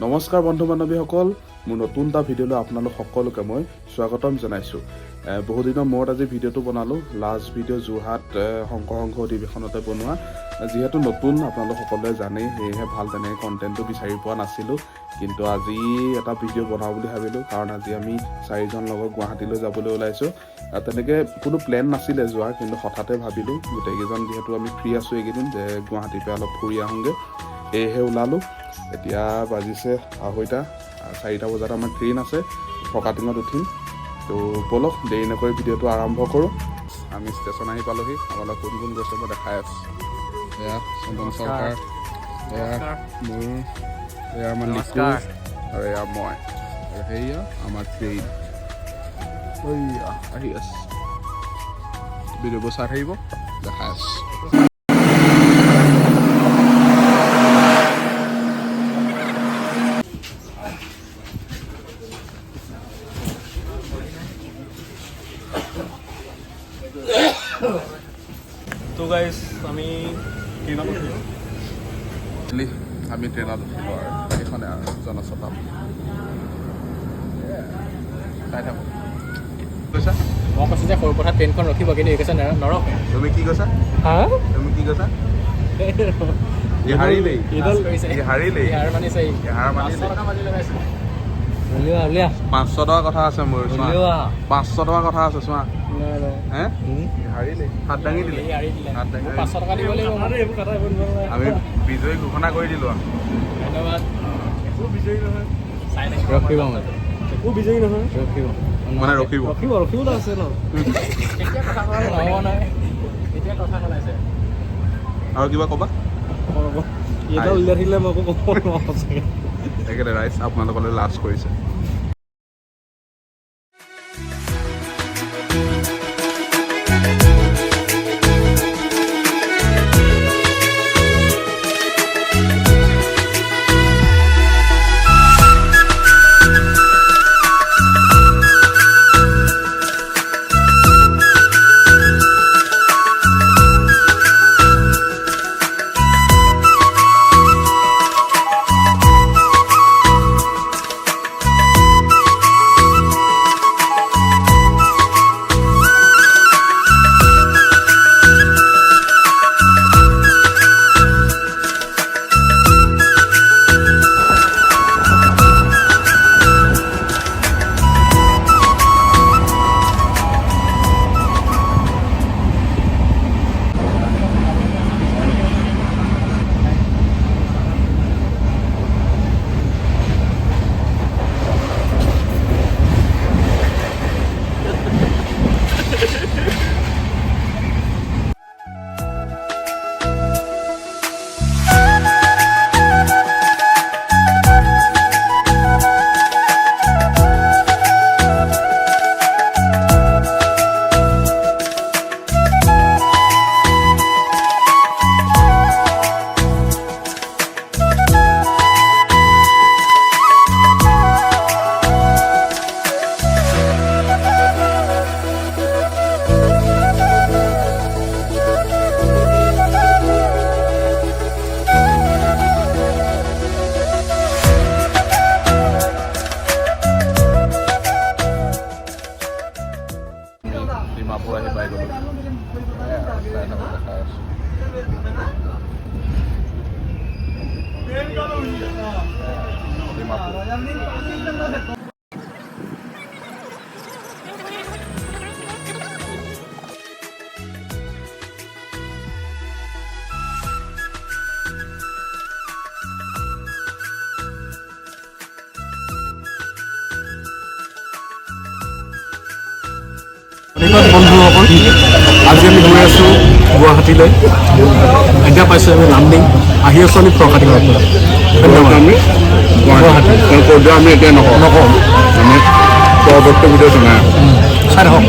নমস্কাৰ বন্ধু বান্ধৱীসকল, মোৰ নতুন এটা ভিডিঅ'লৈ আপোনালোক সকলোকে মই স্বাগতম জনাইছোঁ। বহুদিনৰ মূৰত আজি ভিডিঅ'টো বনালোঁ। লাষ্ট ভিডিঅ' যোৰহাট শংকৰ সংঘ অধিৱেশনতে বনোৱা। যিহেতু নতুন আপোনালোক সকলোৱে জানেই, সেয়েহে ভাল তেনেকৈ কণ্টেণ্টটো বিচাৰি পোৱা নাছিলোঁ। কিন্তু আজি এটা ভিডিঅ' বনাওঁ বুলি ভাবিলোঁ, কাৰণ আজি আমি 4জন লগত গুৱাহাটীলৈ যাবলৈ ওলাইছোঁ। তেনেকৈ কোনো প্লেন নাছিলে যোৱাৰ, কিন্তু হঠাতে ভাবিলোঁ গোটেইকেইজন যিহেতু আমি ফ্ৰী আছোঁ এইকেইদিন, যে গুৱাহাটীৰ পৰা অলপ ফুৰি আহোঁগৈ, সেয়েহে ওলালোঁ। এতিয়া বাজিছে 2:30, 4টা বজাত আমাৰ ট্ৰেইন আছে, ফকাটিঙত উঠিম। তো ব'লক দেৰি নকৰি ভিডিঅ'টো আৰম্ভ কৰোঁ। আমি ষ্টেচন আহি পালোহি। আপোনালোক কোন কোন গৈছে মই দেখাই আছোঁ। এয়া চন্দন চৰকাৰ, এয়া মোৰ, এয়া আমাৰ লিকু, আৰু এয়া মই, আৰু সেয়া আমাৰ ট্ৰেইন আহি আছে। ভিডিঅ'বোৰ চাই থাকিব, দেখাই আছোঁ। তো গাইজ আমি ট্ৰেইনত উঠিলোঁ। আমি ট্ৰেইনত উঠিলোঁ আৰু এইখনে আৰু জনশতাব্দী চাই থাকোঁ। কৈছা মই কৈছোঁ যে সৰু কথা ট্ৰেইনখন ৰখিব, কিন্তু এই কৈছে নৰখে। তুমি কি কৈছা? তুমি কি কৈছা? হাৰিলেই হাৰিলেই হাৰ মানিছে। 500 টকা কথা আছে মোৰ, 500 টকা কথা আছে চোৱা। হে হাৰিলে, হাত দাঙি দিলে, হাত দাঙি 500 টকা দিব লাগিব। আমি বিজয়ী ঘোষণা কৰি দিলোঁ। ধন্যবাদ। একো বিজয়ী নহয়, ৰখিব মানে একো বিজয়ী নহয়, ৰখিব মানে ৰখিব ৰখিবতো আছে ন। এতিয়া কথা ক'লে নহ'ব নহয়, এতিয়া কথা ক'লাইছে আৰু কিবা ক'বা? এটা উলিয়াই থাকিলে মই একো ক'ব নোৱাৰোঁ চাগে। একেবাৰে ৰাইজ আপোনালোকলৈ লাজ কৰিছে। ডিমাপুৰ আহি পাই গ'লোঁ। ডিমাপুৰ বন্ধুসকল, আজি আমি গৈ আছোঁ গুৱাহাটীলৈ। এতিয়া পাইছোঁ আমি লামডিং, আহি আছোঁ আমি ফৰকাটিঙৰ পৰা। ধন্যবাদ। আমি গুৱাহাটী আমি এতিয়া নকওঁ আমি পৰৱৰ্তী ভিডিঅ' জনাই চাই থাকক।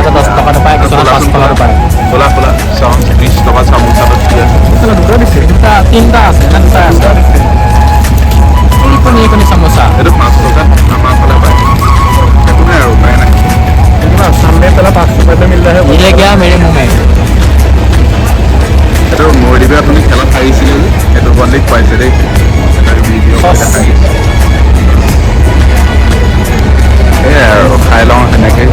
আছে 10 টকাটো পায়, কিছুমানে 5 টকাটো পায়। খোলা খোলা চাওঁ 20 টকা চামোচাটো দি আছে। দুটা দিছে, তিনিটা আছে না দুটা আছে? এই চামোচা এইটো 5 টকাত আমাৰ ফালে পায়, একো নাই আৰু উপায় নাই। सामने पहला 5 रुपए में मिल रहा है। মিলে গিয়া মেৰে মুহ মে। সেইটো মৰিদিবে আপুনি খেলত হাৰিছিলে যে, সেইটো বন্দীক পাইছে দেই, এটা ভিডিঅ' দেখাই। সেয়াই আৰু খাই লওঁ সেনেকৈ।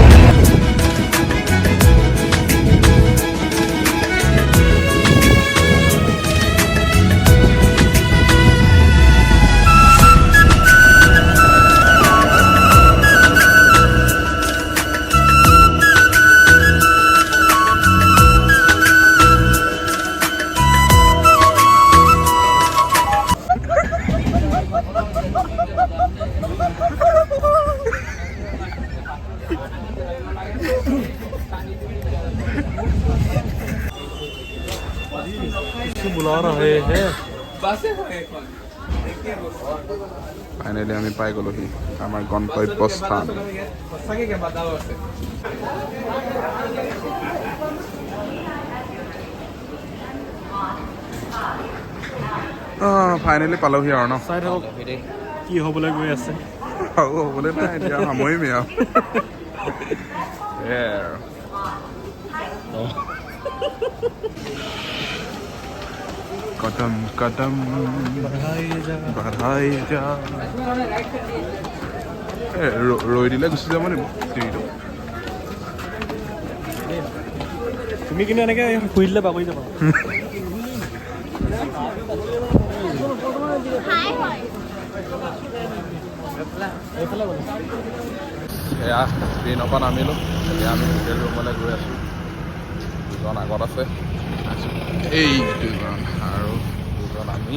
बुला रहे हैं। ফাইনেলি আমি পাই গ'লোহি আমাৰ গন্তব্যস্থান। ফাইনেলি পালোহি আৰু ন। চাই থাকক কি হ'বলৈ গৈ আছে। আৰু হ'বলৈ নাই এতিয়া সামৰিমেই আৰু। সেয়াই আৰু কদম কদম বঢ়াই যা। ৰৈ দিলে গুচি যাব নেকি টিভিটো? তুমি কিন্তু এনেকৈ শুই দিলে পাহৰি যাবা। সেয়া ট্ৰেইনৰ পৰা নামিলোঁ, এতিয়া আমি হোটেল ৰুমলৈ গৈ আছোঁ। দুজন আগত আছে, এই দুজন আৰু দুজন আমি।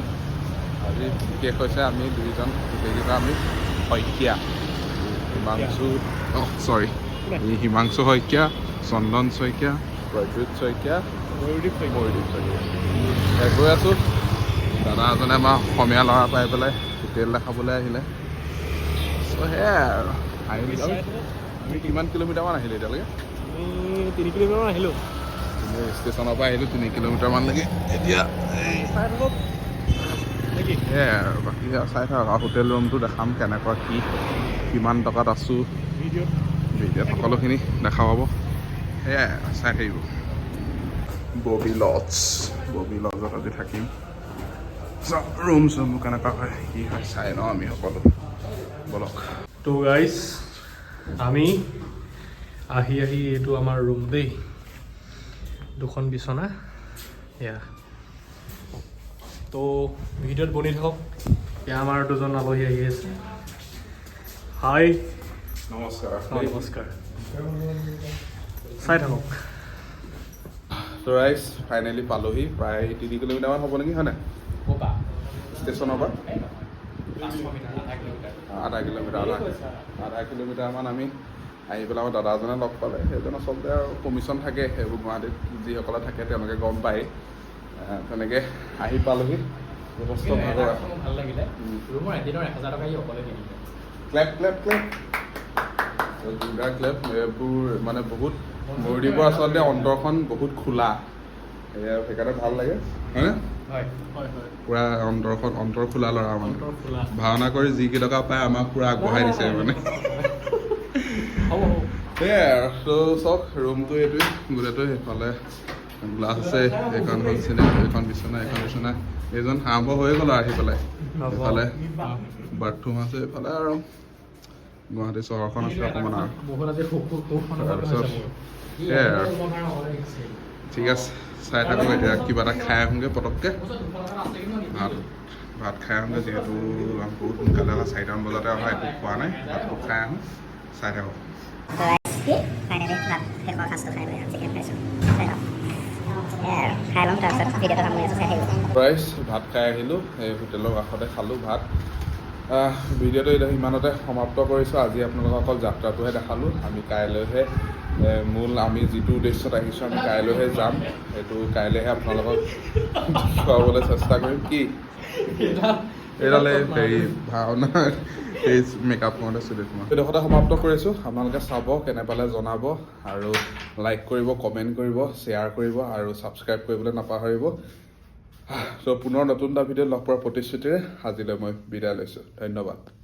আজি বিশেষ হৈছে আমি দুইজন, গোটেইকেইটা আমি শইকীয়া, হিমাংশু হিমাংশু শইকীয়া, চন্দন শইকীয়া, প্ৰদ্যুৎ শইকীয়া, ময়ূৰদীপ শইকীয়া গৈ আছোঁ। দাদা এজনে আমাৰ অসমীয়া ল'ৰা পাই পেলাই হোটেল দেখাবলৈ আহিলে। চ' সেয়াই আৰু আহিলোঁ। আমি কিমান কিলোমিটাৰমান আহিলোঁ এতিয়ালৈকে? 3 কিলোমিটাৰমান আহিলোঁ। ষ্টেচনৰ পৰা আহিলোঁ 3 কিলোমিটাৰমানলৈকে। এতিয়া সেয়াই আৰু বাকী চাই থাকক আৰু হোটেল ৰুমটো দেখাম কেনেকুৱা কি, কিমান টকাত আছোঁ, ভিডিঅ'ত সকলোখিনি দেখা পাব। সেয়াই চাই থাকিব। ববি লজত আজি থাকিম। ৰুম চুম কেনেকুৱা হয় কি হয় চাই লওঁ আমি সকলো, বলক। তো গাইজ আমি আহি এইটো আমাৰ ৰুম দেই, 2খন বিচনা এয়া। তো ভিডিঅ'ত বনি থাকক। এতিয়া আমাৰ 2জন আলহী আহি আছে। হাই নমস্কাৰ। নমস্কাৰ, চাই থাকক। তো ৰাইজ ফাইনেলি পালোহি, প্ৰায় 3 কিলোমিটাৰমান হ'ব নেকি, হয়নে? ষ্টেচনৰ পৰা আধা কিলোমিটাৰমান আমি আহি পেলাই আমাৰ দাদা এজনে লগ পালে। সেইজন আচলতে আৰু কমিশ্যন থাকে, সেইবোৰ গুৱাহাটীত যিসকলে থাকে তেওঁলোকে গম পায়। তেনেকৈ আহি পালোহি। যথেষ্ট ভাগৰ ভাল লাগিলে। ৰুমৰ এদিনৰ 1000 টকা অকলে দি দিলে। ক্লেপ ক্লেপ ক্লেপ জোৰদাৰ ক্লেপ। এইবোৰ মানে বহুত ময়ূৰদীপৰ আচলতে অন্তৰখন বহুত খোলা, সেইকাৰণে ভাল লাগে, হয়নে? হয়। পুৰা অন্তৰ খোলা ল'ৰা মানে, ভাওনা কৰি যি কেইটকা পায় আমাক পুৰা আগবঢ়াই দিছে মানে। সেয়াই আৰু চাওক ৰুমটো এইটোৱে গোটেইটো। সেইফালে গ্লাছ আছে, এইখন হ'ল চিনেমা, এইখন বিচনা, এইজন আৰম্ভ হৈ গ'ল আৰু আহি পেলাই। এইফালে বাথৰুম আছে, এইফালে আৰু গুৱাহাটী চহৰখন আছে অকণমান আৰু। তাৰপিছত সেয়াই আৰু ঠিক আছে, চাই থাকক। এতিয়া কিবা এটা খাই আহোঁগৈ পটককৈ, ভাত খাই আহোঁগৈ, যিহেতু বহুত সোনকালে অহা, 4টামান বজাতে অহা, একো খোৱা নাই। ভাতটো খাই আহোঁ, চাই থাকক। ফাইনেলি ভাত শেষৰ সাঁজটো খাই লৈ চিকেন খাইছোঁ, চাই লওঁ। খাই ল'ম, তাৰপিছত ভিডিঅ'টো সামৰি আছোঁ, চাই থাকিব। ৰাইজ ভাত খাই আহিলোঁ, এই হোটেলৰ কাষতে খালোঁ ভাত। ভিডিঅ'টো ইমানতে সমাপ্ত কৰিছোঁ। আজি আপোনালোকক অকল যাত্ৰাটোহে দেখালোঁ। আমি কাইলৈহে আমি যিটো উদ্দেশ্যত আহিছোঁ আমি কাইলৈহে যাম। সেইটো কাইলৈহে আপোনালোকক দেখুৱাবলৈ চেষ্টা কৰিম। কি এইডালে হেৰি ভাওনা এই মেকআপ কৰোঁতে চুলি তোমাৰ এইডোখৰতে সমাপ্ত কৰিছোঁ আপোনালোকে চাব কেনে পালে জনাব আৰু লাইক কৰিব কমেণ্ট কৰিব শ্বেয়াৰ কৰিব আৰু ছাবস্ক্ৰাইব কৰিবলৈ নাপাহৰিব ত' পুনৰ নতুন এটা ভিডিঅ'ত লগ পোৱাৰ প্ৰতিশ্ৰুতিৰে আজিলৈ মই বিদায় লৈছোঁ ধন্যবাদ